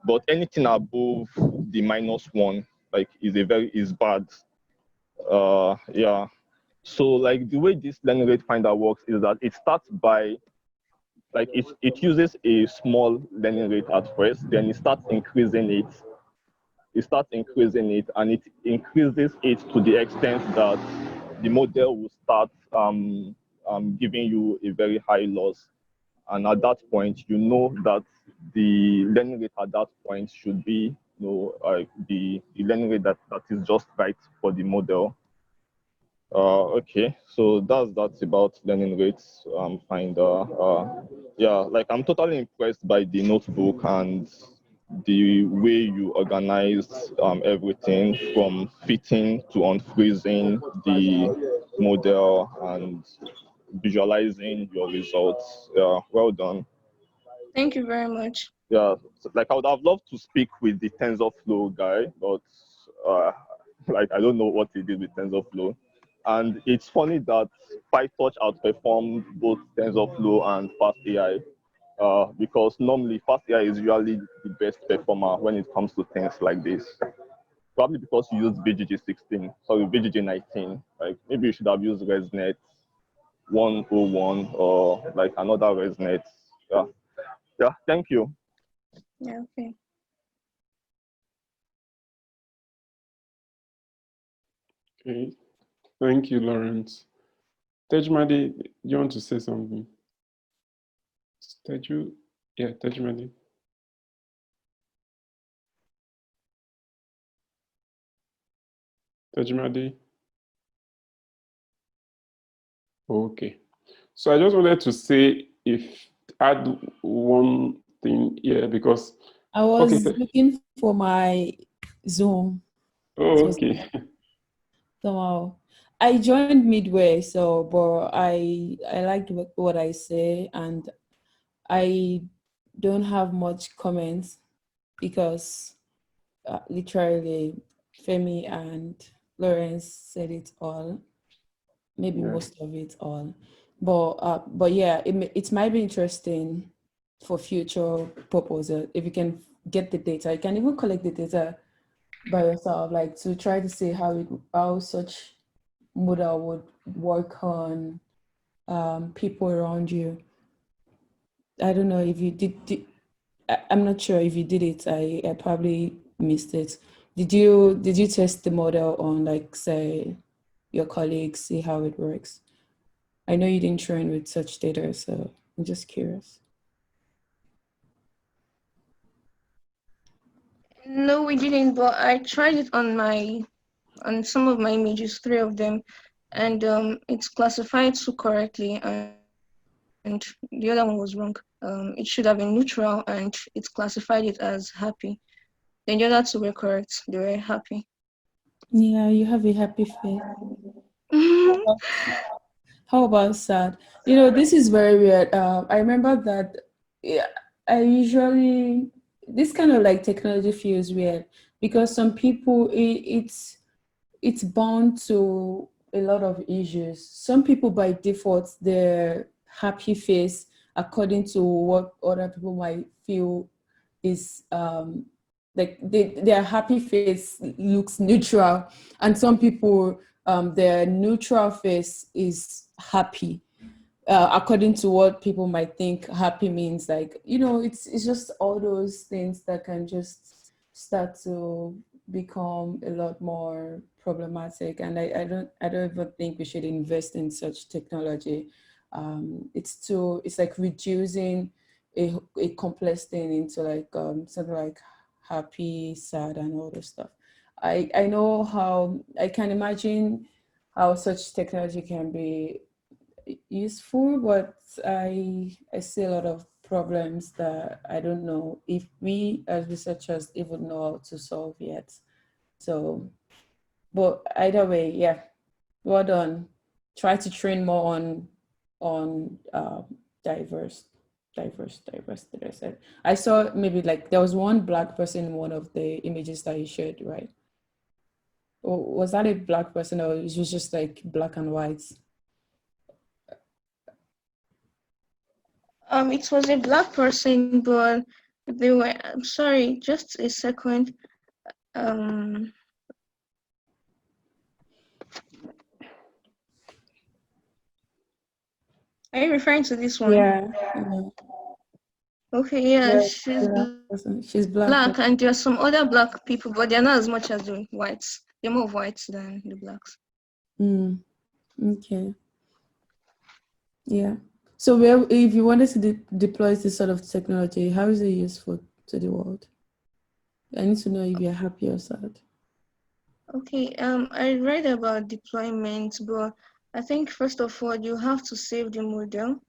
Speaker 3: but anything above the -1 like is bad. Yeah. So like the way this learning rate finder works is that it starts by like it uses a small learning rate at first, then it starts increasing it. It starts increasing it, and it increases it to the extent that the model will start giving you a very high loss. And at that point, you know that the learning rate at that point should be the learning rate that is just right for the model. Okay, so that's about learning rates finder. Yeah, like I'm totally impressed by the notebook and the way you organize everything from fitting to unfreezing the model and visualizing your results. Yeah, well done.
Speaker 2: Thank you very much.
Speaker 3: Yeah, so, like I would have loved to speak with the TensorFlow guy, but uh, like I don't know what he did with TensorFlow. And it's funny that PyTorch outperformed both TensorFlow and FastAI because normally FastAI is usually the best performer when it comes to things like this. Probably because you use VGG 16, sorry, VGG 19. Like maybe you should have used ResNet 101 or like another ResNet. Yeah, yeah. Thank you.
Speaker 2: Yeah, okay.
Speaker 4: Okay. Thank you, Lawrence. Tejmadi, you want to say something? Teju? Yeah, Tejmadi. Tejmadi? Okay. So I just wanted to say add one thing here because
Speaker 6: I was
Speaker 4: okay.
Speaker 6: looking for my Zoom. It
Speaker 4: Oh,
Speaker 6: was
Speaker 4: okay.
Speaker 6: somehow. I joined midway, so but I liked what I say, and I don't have much comments because literally Femi and Lawrence said it all, maybe
Speaker 4: Yeah.
Speaker 6: most of it all. But yeah, it might be interesting for future purposes if you can get the data. You can even collect the data by yourself, like to try to see how such model would work on people around you. I don't know if you I'm not sure if you did it. I probably missed it. Did you test the model on, like, say, your colleagues, see how it works? I know you didn't train with such data, so I'm just curious.
Speaker 2: No, we didn't, but I tried it on some of my images, 3 of them, and it's classified so correctly, and the other one was wrong. It should have been neutral, and it classified it as happy. Then the other two were correct; they were happy.
Speaker 6: Yeah, you have a happy face. How about, how about sad? You know, this is very weird. I remember that, yeah, I usually, this kind of like technology feels weird because some people, it's bound to a lot of issues. Some people by default, their happy face, according to what other people might feel is like their happy face looks neutral, and some people their neutral face is happy, according to what people might think happy means. Like, you know, it's just all those things that can just start to become a lot more problematic. And I don't even think we should invest in such technology. It's like reducing a complex thing into like something like happy, sad, and all this stuff. I know how I can imagine how such technology can be useful, but I see a lot of problems that I don't know if we as researchers even know how to solve yet. So, but either way, yeah, well done. Try to train more on diverse, diverse that I said. I saw maybe like there was one black person in one of the images that you shared, right? Or was that a black person, or it was just like black and white?
Speaker 2: It was a black person, but they were. I'm sorry, just a second. Um, are you referring to this one?
Speaker 6: Yeah, yeah.
Speaker 2: Okay, yeah,
Speaker 6: Very
Speaker 2: she's
Speaker 6: black
Speaker 2: black,
Speaker 6: person.
Speaker 2: and
Speaker 6: She's
Speaker 2: there are
Speaker 6: black.
Speaker 2: some other black people, but they're not as much as the whites. They're more of whites than the blacks.
Speaker 6: Mm, okay. Yeah. So, where, if you wanted to deploy this sort of technology, how is it useful to the world? I need to know if you're happy or sad.
Speaker 2: Okay, I read about deployment, but I think first of all you have to save the model,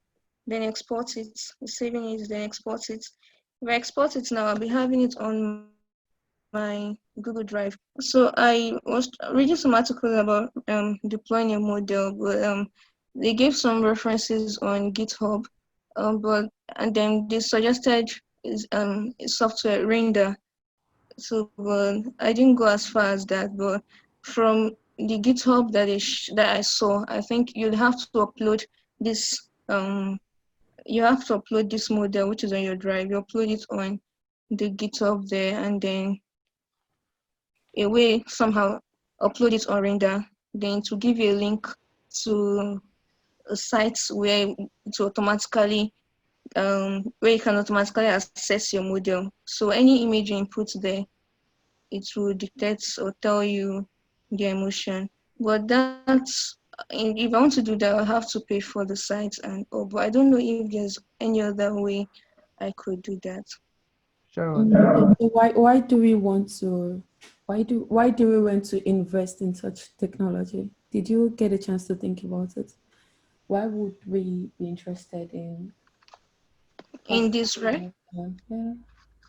Speaker 2: then export it. Saving it, then export it. If I export it now, I'll be having it on my Google Drive. So I was reading some articles about deploying a model, but they gave some references on GitHub, but and then they suggested is software render. So I didn't go as far as that, but from the GitHub that I saw, I think you'd have to upload this you have to upload this model which is on your drive. You upload it on the GitHub there, and then a way somehow upload it on Render. Then to give you a link to a site where to automatically where you can automatically access your model. So any image you input there, it will detect or tell you the emotion. But if I want to do that, I'll have to pay for the site and all. But I don't know if there's any other way I could do that.
Speaker 1: Sharon,
Speaker 6: So why do we want to why do we want to invest in such technology? Did you get a chance to think about it? Why would we be interested in
Speaker 2: In this, right?
Speaker 6: fostering? Yeah.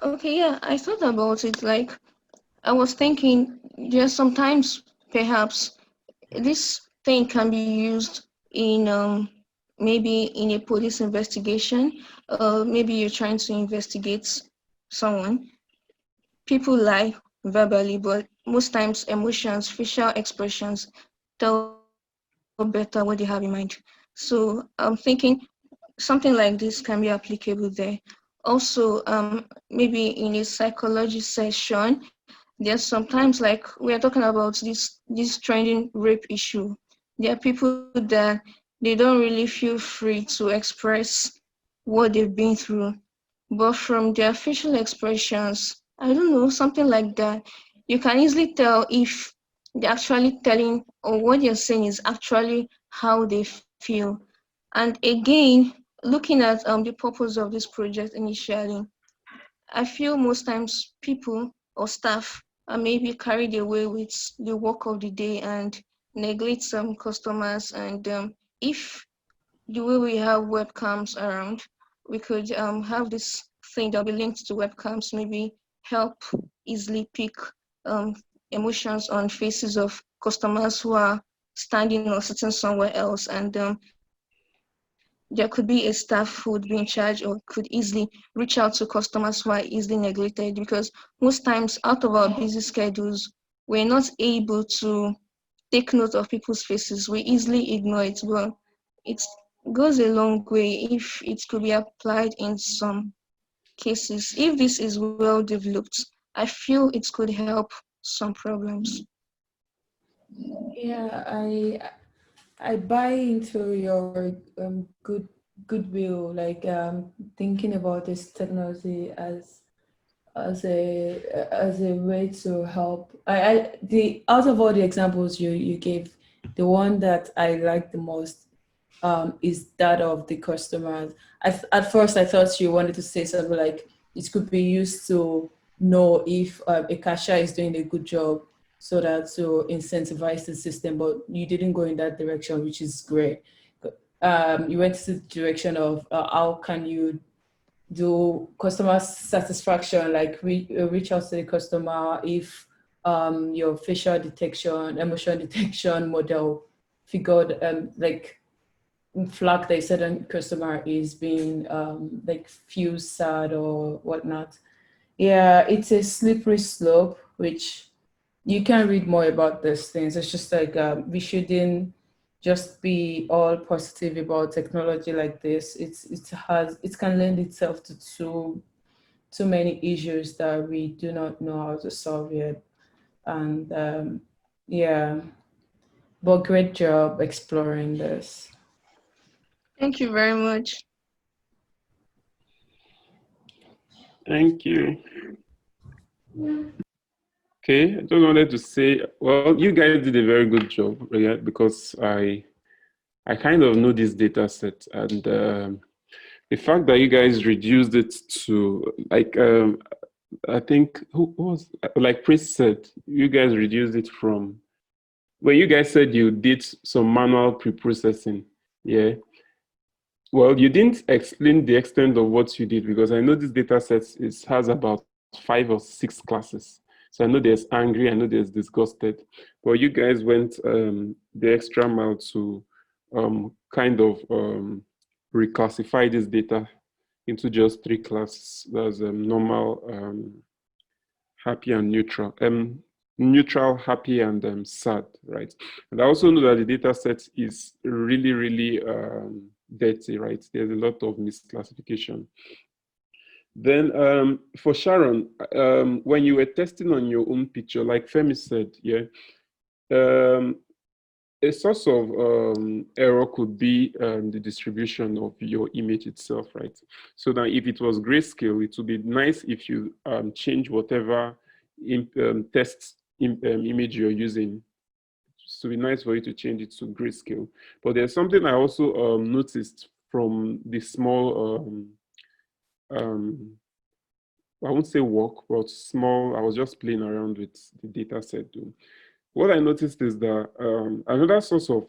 Speaker 2: Okay, yeah, I thought about it. Like I was thinking, just sometimes perhaps this thing can be used in maybe in a police investigation. Maybe you're trying to investigate someone. People lie verbally, but most times emotions, facial expressions tell better what they have in mind. So I'm thinking something like this can be applicable there. Also, maybe in a psychology session, there's sometimes like we are talking about this trending rape issue. There are people that they don't really feel free to express what they've been through, but from their facial expressions, I don't know, something like that, you can easily tell if they're actually telling or what they're saying is actually how they feel. And again, looking at the purpose of this project initially, I feel most times people or staff are maybe carried away with the work of the day and neglect some customers. And if the way we have webcams around, we could have this thing that will be linked to webcams, maybe help easily pick um, emotions on faces of customers who are standing or sitting somewhere else, and there could be a staff who would be in charge or could easily reach out to customers who are easily neglected, because most times out of our busy schedules, we're not able to take note of people's faces. We easily ignore it. But it goes a long way if it could be applied in some cases. If this is well developed, I feel it could help some problems.
Speaker 6: Yeah, I buy into your goodwill, like thinking about this technology as a way to help. I the out of all the examples you gave, the one that I like the most is that of the customers. At first, I thought you wanted to say something like it could be used to know if a cashier is doing a good job, so that to incentivize the system. But you didn't go in that direction, which is great. You went to the direction of how can you do customer satisfaction, like reach out to the customer if your facial detection, emotion detection model figured like flag that a certain customer is being like feel sad or whatnot. Yeah, it's a slippery slope, which you can read more about these things. It's just like we shouldn't just be all positive about technology like this. It can lend itself to too many issues that we do not know how to solve yet. And yeah, but great job exploring this.
Speaker 2: Thank you very much.
Speaker 4: Thank you. Okay, I just wanted to say, well, you guys did a very good job, right? Because I kind of know this data set, and the fact that you guys reduced it to like I think who was like Chris said, you guys reduced it from when you guys said you did some manual pre-processing. Yeah. Well, you didn't explain the extent of what you did, because I know this data set has about 5 or 6 classes. So I know there's angry, I know there's disgusted, but you guys went the extra mile to kind of reclassify this data into just 3 classes. That's normal, happy, and neutral. Neutral, happy, and sad, right? And I also know that the data set is really, really dirty, right? There's a lot of misclassification. Then for Sharon, when you were testing on your own picture, like Femi said, yeah, a source of error could be the distribution of your image itself, right? So that if it was grayscale, it would be nice if you change whatever image you're using. So it'd be nice for you to change it to grayscale. But there's something I also noticed from the small, I won't say work, but small, I was just playing around with the data set though. What I noticed is that another source of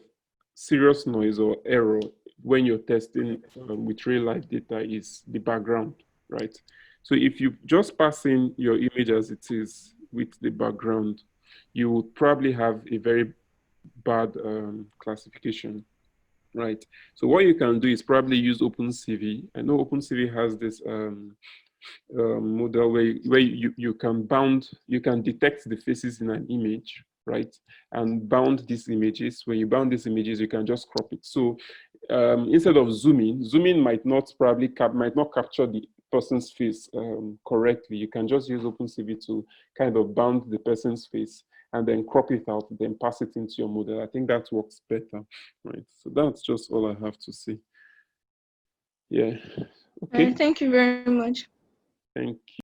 Speaker 4: serious noise or error when you're testing with real life data is the background, right? So if you just pass in your image as it is with the background, you would probably have a very bad classification, right? So what you can do is probably use OpenCV. I know OpenCV has this model where you can detect the faces in an image, right? And bound these images. When you bound these images, you can just crop it. So instead of zooming might not capture the person's face correctly. You can just use OpenCV to kind of bound the person's face and then crop it out, then pass it into your model. I think that works better, right? So that's just all I have to say. Yeah. Okay.
Speaker 2: Thank you very much.
Speaker 4: Thank you.